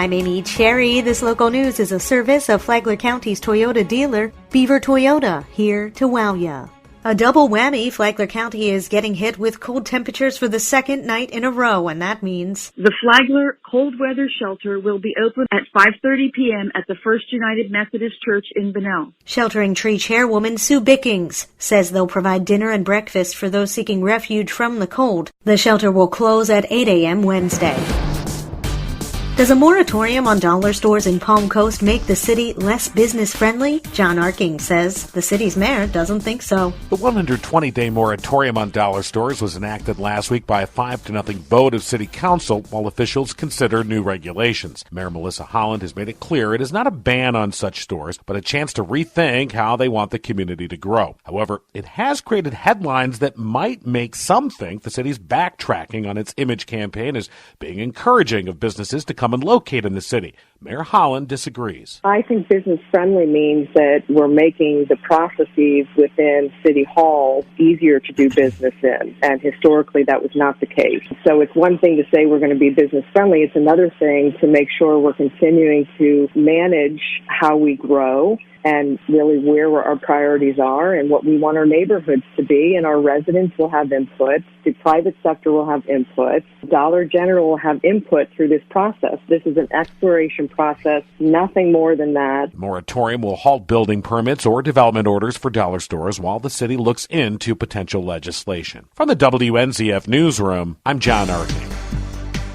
I'm Amy Cherry. This local news is a service of Flagler County's Toyota dealer, Beaver Toyota, here to wow ya. A double whammy, Flagler County is getting hit with cold temperatures for the second night in a row, and that means the Flagler Cold Weather Shelter will be open at 5:30 p.m. at the First United Methodist Church in Bunnell. Sheltering Tree chairwoman Sue Bickings says they'll provide dinner and breakfast for those seeking refuge from the cold. The shelter will close at 8 a.m. Wednesday. Does a moratorium on dollar stores in Palm Coast make the city less business-friendly? John Arking says the city's mayor doesn't think so. The 120-day moratorium on dollar stores was enacted last week by a 5-0 vote of City Council while officials consider new regulations. Mayor Melissa Holland has made it clear it is not a ban on such stores, but a chance to rethink how they want the community to grow. However, it has created headlines that might make some think the city's backtracking on its image campaign as being encouraging of businesses to come and locate in the city. Mayor Holland disagrees. I think business-friendly means that we're making the processes within City Hall easier to do business in, and historically that was not the case. So it's one thing to say we're going to be business-friendly. It's another thing to make sure we're continuing to manage how we grow and really where our priorities are and what we want our neighborhoods to be, and our residents will have input. The private sector will have input. Dollar General will have input through this process. This is an exploration process, nothing more than that. The moratorium will halt building permits or development orders for dollar stores while the city looks into potential legislation. From the WNZF Newsroom, I'm John Arking.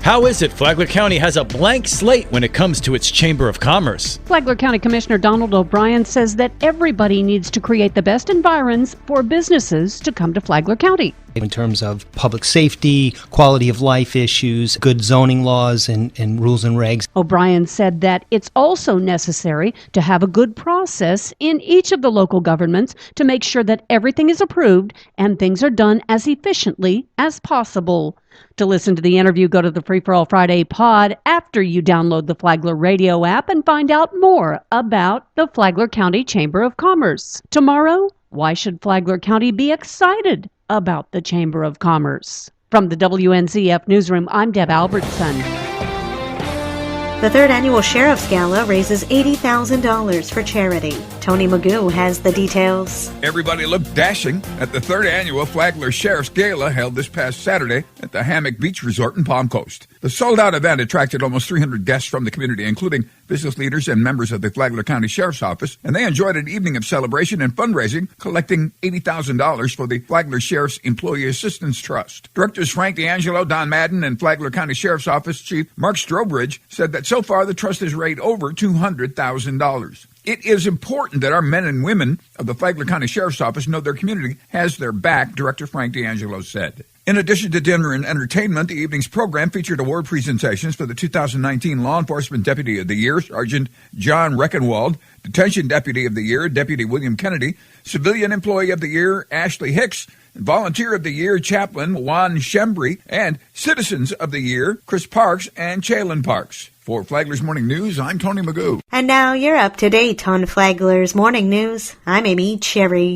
How is it Flagler County has a blank slate when it comes to its Chamber of Commerce? Flagler County Commissioner Donald O'Brien says that everybody needs to create the best environs for businesses to come to Flagler County. In terms of public safety, quality of life issues, good zoning laws and rules and regs. O'Brien said that it's also necessary to have a good process in each of the local governments to make sure that everything is approved and things are done as efficiently as possible. To listen to the interview, go to the Free for All Friday pod after you download the Flagler radio app and find out more about the Flagler County Chamber of Commerce. Tomorrow, why should Flagler County be excited about the Chamber of Commerce? From the WNZF Newsroom, I'm Deb Albertson. The third annual Sheriff's Gala raises $80,000 for charity. Tony Magoo has the details. Everybody looked dashing at the third annual Flagler Sheriff's Gala held this past Saturday at the Hammock Beach Resort in Palm Coast. The sold-out event attracted almost 300 guests from the community, including business leaders and members of the Flagler County Sheriff's Office, and they enjoyed an evening of celebration and fundraising, collecting $80,000 for the Flagler Sheriff's Employee Assistance Trust. Directors Frank D'Angelo, Don Madden, and Flagler County Sheriff's Office Chief Mark Strobridge said that so far the trust has raised over $200,000. It is important that our men and women of the Flagler County Sheriff's Office know their community has their back, Director Frank D'Angelo said. In addition to dinner and entertainment, the evening's program featured award presentations for the 2019 Law Enforcement Deputy of the Year, Sergeant John Reckenwald, Detention Deputy of the Year, Deputy William Kennedy, Civilian Employee of the Year, Ashley Hicks, Volunteer of the Year, Chaplain Juan Shembri, and Citizens of the Year, Chris Parks and Chalon Parks. For Flagler's Morning News, I'm Tony Magoo. And now you're up to date on Flagler's Morning News. I'm Amy Cherry.